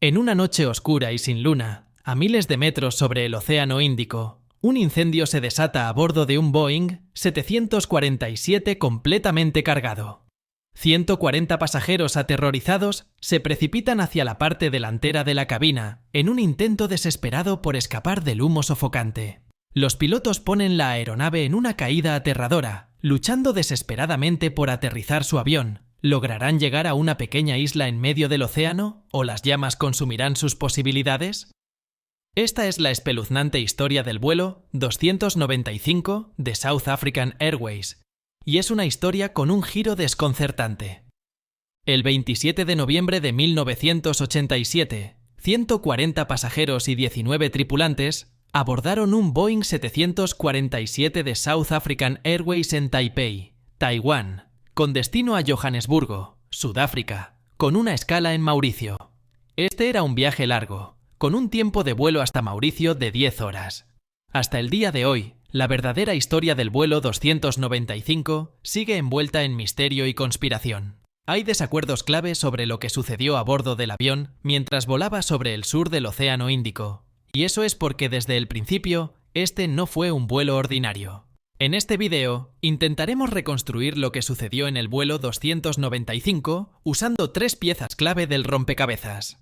En una noche oscura y sin luna, a miles de metros sobre el Océano Índico, un incendio se desata a bordo de un Boeing 747 completamente cargado. 140 pasajeros aterrorizados se precipitan hacia la parte delantera de la cabina en un intento desesperado por escapar del humo sofocante. Los pilotos ponen la aeronave en una caída aterradora, luchando desesperadamente por aterrizar su avión. ¿Lograrán llegar a una pequeña isla en medio del océano o las llamas consumirán sus posibilidades? Esta es la espeluznante historia del vuelo 295 de South African Airways, y es una historia con un giro desconcertante. El 27 de noviembre de 1987, 140 pasajeros y 19 tripulantes abordaron un Boeing 747 de South African Airways en Taipei, Taiwán, con destino a Johannesburgo, Sudáfrica, con una escala en Mauricio. Este era un viaje largo, con un tiempo de vuelo hasta Mauricio de 10 horas. Hasta el día de hoy, la verdadera historia del vuelo 295 sigue envuelta en misterio y conspiración. Hay desacuerdos clave sobre lo que sucedió a bordo del avión mientras volaba sobre el sur del Océano Índico, y eso es porque desde el principio, este no fue un vuelo ordinario. En este video, intentaremos reconstruir lo que sucedió en el vuelo 295 usando 3 piezas clave del rompecabezas.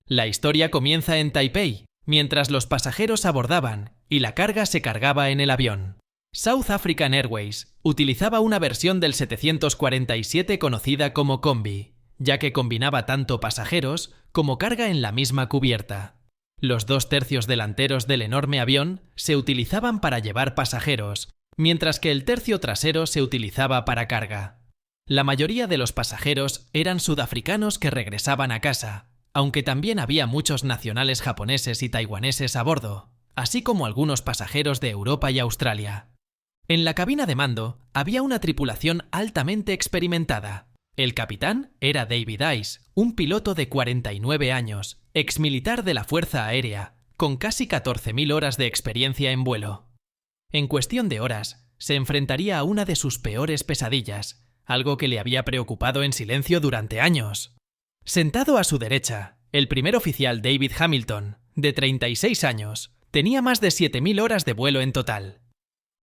La historia comienza en Taipei, mientras los pasajeros abordaban y la carga se cargaba en el avión. South African Airways utilizaba una versión del 747 conocida como Combi, ya que combinaba tanto pasajeros como carga en la misma cubierta. Los 2 tercios delanteros del enorme avión se utilizaban para llevar pasajeros, mientras que el tercio trasero se utilizaba para carga. La mayoría de los pasajeros eran sudafricanos que regresaban a casa, aunque también había muchos nacionales japoneses y taiwaneses a bordo, así como algunos pasajeros de Europa y Australia. En la cabina de mando había una tripulación altamente experimentada. El capitán era David Ice, un piloto de 49 años, exmilitar de la Fuerza Aérea, con casi 14.000 horas de experiencia en vuelo. En cuestión de horas, se enfrentaría a una de sus peores pesadillas, algo que le había preocupado en silencio durante años. Sentado a su derecha, el primer oficial David Hamilton, de 36 años, tenía más de 7.000 horas de vuelo en total.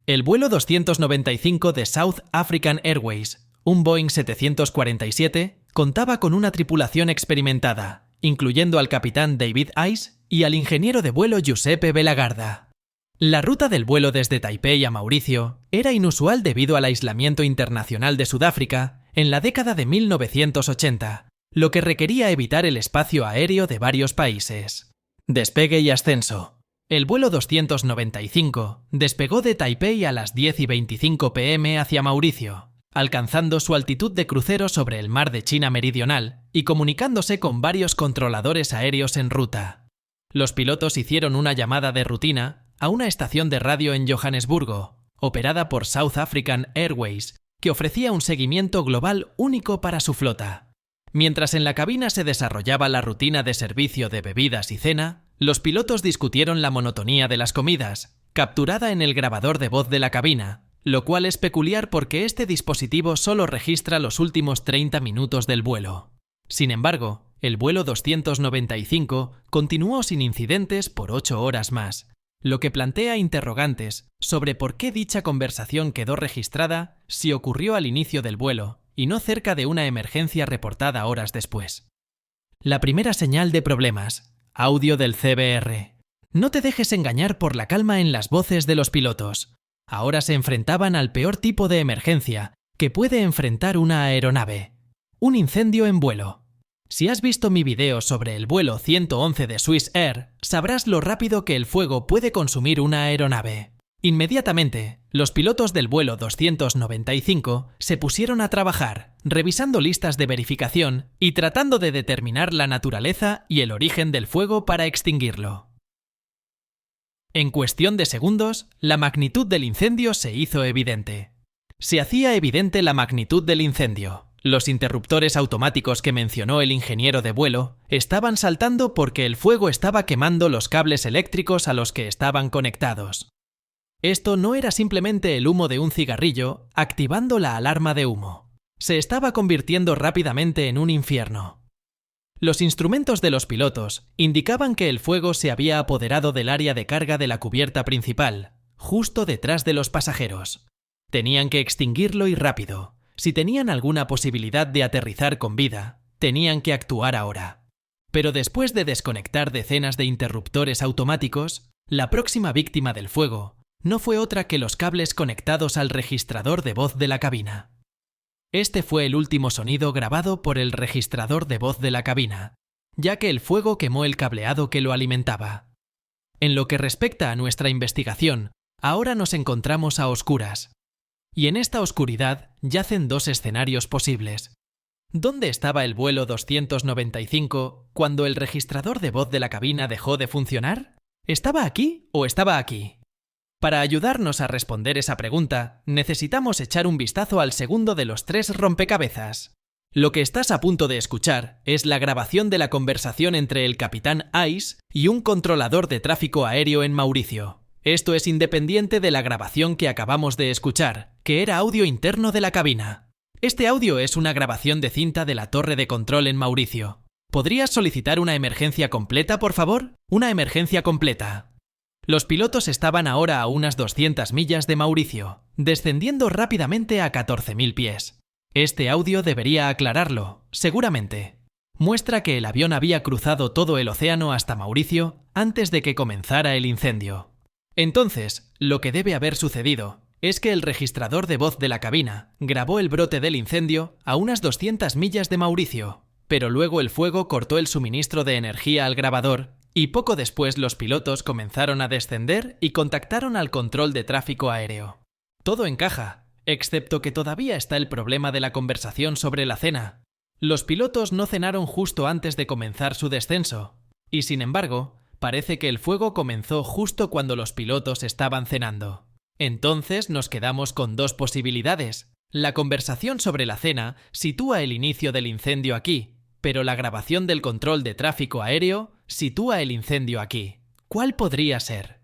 El vuelo 295 de South African Airways, un Boeing 747, contaba con una tripulación experimentada, incluyendo al capitán David Ice y al ingeniero de vuelo Giuseppe Belagarda. La ruta del vuelo desde Taipei a Mauricio era inusual debido al aislamiento internacional de Sudáfrica en la década de 1980, lo que requería evitar el espacio aéreo de varios países. Despegue y ascenso. El vuelo 295 despegó de Taipei a las 10:25 p.m. hacia Mauricio, alcanzando su altitud de crucero sobre el mar de China Meridional y comunicándose con varios controladores aéreos en ruta. Los pilotos hicieron una llamada de rutina a una estación de radio en Johannesburgo, operada por South African Airways, que ofrecía un seguimiento global único para su flota. Mientras en la cabina se desarrollaba la rutina de servicio de bebidas y cena, los pilotos discutieron la monotonía de las comidas, capturada en el grabador de voz de la cabina, lo cual es peculiar porque este dispositivo solo registra los últimos 30 minutos del vuelo. Sin embargo, el vuelo 295 continuó sin incidentes por 8 horas más, lo que plantea interrogantes sobre por qué dicha conversación quedó registrada si ocurrió al inicio del vuelo y no cerca de una emergencia reportada horas después. La primera señal de problemas. Audio del CBR. No te dejes engañar por la calma en las voces de los pilotos. Ahora se enfrentaban al peor tipo de emergencia que puede enfrentar una aeronave: un incendio en vuelo. Si has visto mi video sobre el vuelo 111 de Swiss Air, sabrás lo rápido que el fuego puede consumir una aeronave. Inmediatamente, los pilotos del vuelo 295 se pusieron a trabajar, revisando listas de verificación y tratando de determinar la naturaleza y el origen del fuego para extinguirlo. En cuestión de segundos, la magnitud del incendio se hizo evidente. Se hacía evidente la magnitud del incendio. Los interruptores automáticos que mencionó el ingeniero de vuelo estaban saltando porque el fuego estaba quemando los cables eléctricos a los que estaban conectados. Esto no era simplemente el humo de un cigarrillo activando la alarma de humo. Se estaba convirtiendo rápidamente en un infierno. Los instrumentos de los pilotos indicaban que el fuego se había apoderado del área de carga de la cubierta principal, justo detrás de los pasajeros. Tenían que extinguirlo y rápido. Si tenían alguna posibilidad de aterrizar con vida, tenían que actuar ahora. Pero después de desconectar decenas de interruptores automáticos, la próxima víctima del fuego no fue otra que los cables conectados al registrador de voz de la cabina. Este fue el último sonido grabado por el registrador de voz de la cabina, ya que el fuego quemó el cableado que lo alimentaba. En lo que respecta a nuestra investigación, ahora nos encontramos a oscuras. Y en esta oscuridad yacen dos escenarios posibles. ¿Dónde estaba el vuelo 295 cuando el registrador de voz de la cabina dejó de funcionar? ¿Estaba aquí o estaba aquí? Para ayudarnos a responder esa pregunta, necesitamos echar un vistazo al segundo de los 3 rompecabezas. Lo que estás a punto de escuchar es la grabación de la conversación entre el capitán Ice y un controlador de tráfico aéreo en Mauricio. Esto es independiente de la grabación que acabamos de escuchar, que era audio interno de la cabina. Este audio es una grabación de cinta de la torre de control en Mauricio. ¿Podrías solicitar una emergencia completa, por favor? Una emergencia completa. Los pilotos estaban ahora a unas 200 millas de Mauricio, descendiendo rápidamente a 14.000 pies. Este audio debería aclararlo, seguramente. Muestra que el avión había cruzado todo el océano hasta Mauricio antes de que comenzara el incendio. Entonces, lo que debe haber sucedido es que el registrador de voz de la cabina grabó el brote del incendio a unas 200 millas de Mauricio, pero luego el fuego cortó el suministro de energía al grabador y poco después los pilotos comenzaron a descender y contactaron al control de tráfico aéreo. Todo encaja, excepto que todavía está el problema de la conversación sobre la cena. Los pilotos no cenaron justo antes de comenzar su descenso, y sin embargo, parece que el fuego comenzó justo cuando los pilotos estaban cenando. Entonces nos quedamos con dos posibilidades. La conversación sobre la cena sitúa el inicio del incendio aquí, pero la grabación del control de tráfico aéreo sitúa el incendio aquí. ¿Cuál podría ser?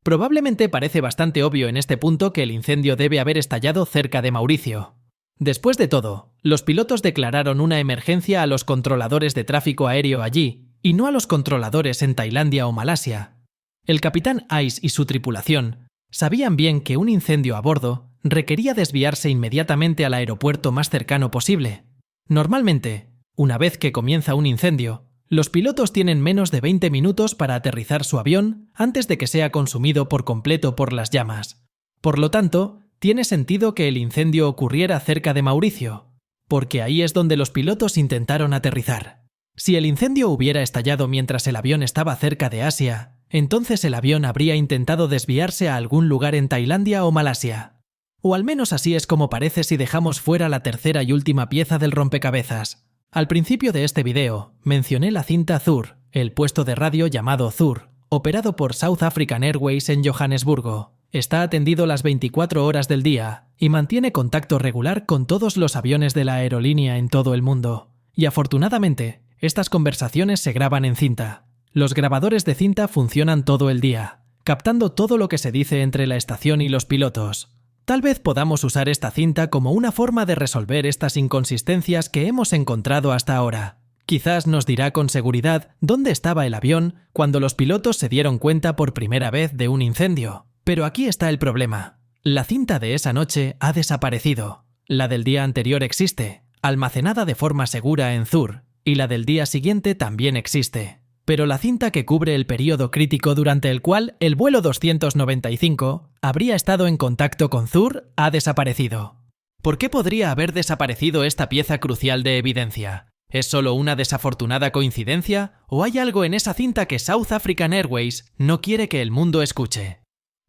Probablemente parece bastante obvio en este punto que el incendio debe haber estallado cerca de Mauricio. Después de todo, los pilotos declararon una emergencia a los controladores de tráfico aéreo allí, y no a los controladores en Tailandia o Malasia. El capitán Ice y su tripulación sabían bien que un incendio a bordo requería desviarse inmediatamente al aeropuerto más cercano posible. Normalmente, una vez que comienza un incendio, los pilotos tienen menos de 20 minutos para aterrizar su avión antes de que sea consumido por completo por las llamas. Por lo tanto, tiene sentido que el incendio ocurriera cerca de Mauricio, porque ahí es donde los pilotos intentaron aterrizar. Si el incendio hubiera estallado mientras el avión estaba cerca de Asia, entonces el avión habría intentado desviarse a algún lugar en Tailandia o Malasia. O al menos así es como parece si dejamos fuera la tercera y última pieza del rompecabezas. Al principio de este video, mencioné la cinta Thur, el puesto de radio llamado Thur, operado por South African Airways en Johannesburgo. Está atendido las 24 horas del día y mantiene contacto regular con todos los aviones de la aerolínea en todo el mundo. Y afortunadamente, estas conversaciones se graban en cinta. Los grabadores de cinta funcionan todo el día, captando todo lo que se dice entre la estación y los pilotos. Tal vez podamos usar esta cinta como una forma de resolver estas inconsistencias que hemos encontrado hasta ahora. Quizás nos dirá con seguridad dónde estaba el avión cuando los pilotos se dieron cuenta por primera vez de un incendio. Pero aquí está el problema. La cinta de esa noche ha desaparecido. La del día anterior existe, almacenada de forma segura en Thur, y la del día siguiente también existe. Pero la cinta que cubre el período crítico durante el cual el vuelo 295 habría estado en contacto con Thur ha desaparecido. ¿Por qué podría haber desaparecido esta pieza crucial de evidencia? ¿Es solo una desafortunada coincidencia o hay algo en esa cinta que South African Airways no quiere que el mundo escuche?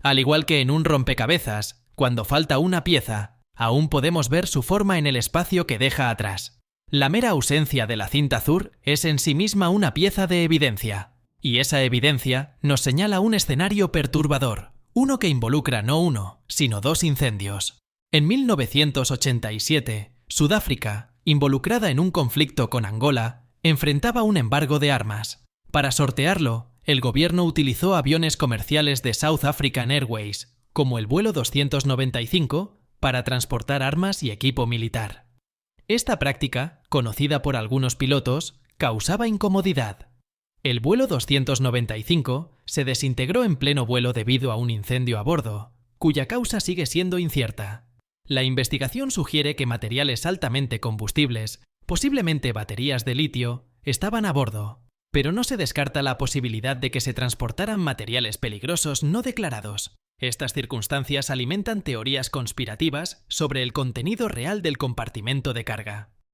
Al igual que en un rompecabezas, cuando falta una pieza, aún podemos ver su forma en el espacio que deja atrás. La mera ausencia de la cinta Thur es en sí misma una pieza de evidencia, y esa evidencia nos señala un escenario perturbador, uno que involucra no uno, sino dos incendios. En 1987, Sudáfrica, involucrada en un conflicto con Angola, enfrentaba un embargo de armas. Para sortearlo, el gobierno utilizó aviones comerciales de South African Airways, como el vuelo 295, para transportar armas y equipo militar. Esta práctica, conocida por algunos pilotos, causaba incomodidad. El vuelo 295 se desintegró en pleno vuelo debido a un incendio a bordo, cuya causa sigue siendo incierta. La investigación sugiere que materiales altamente combustibles, posiblemente baterías de litio, estaban a bordo, pero no se descarta la posibilidad de que se transportaran materiales peligrosos no declarados. Estas circunstancias alimentan teorías conspirativas sobre el contenido real del compartimento de carga.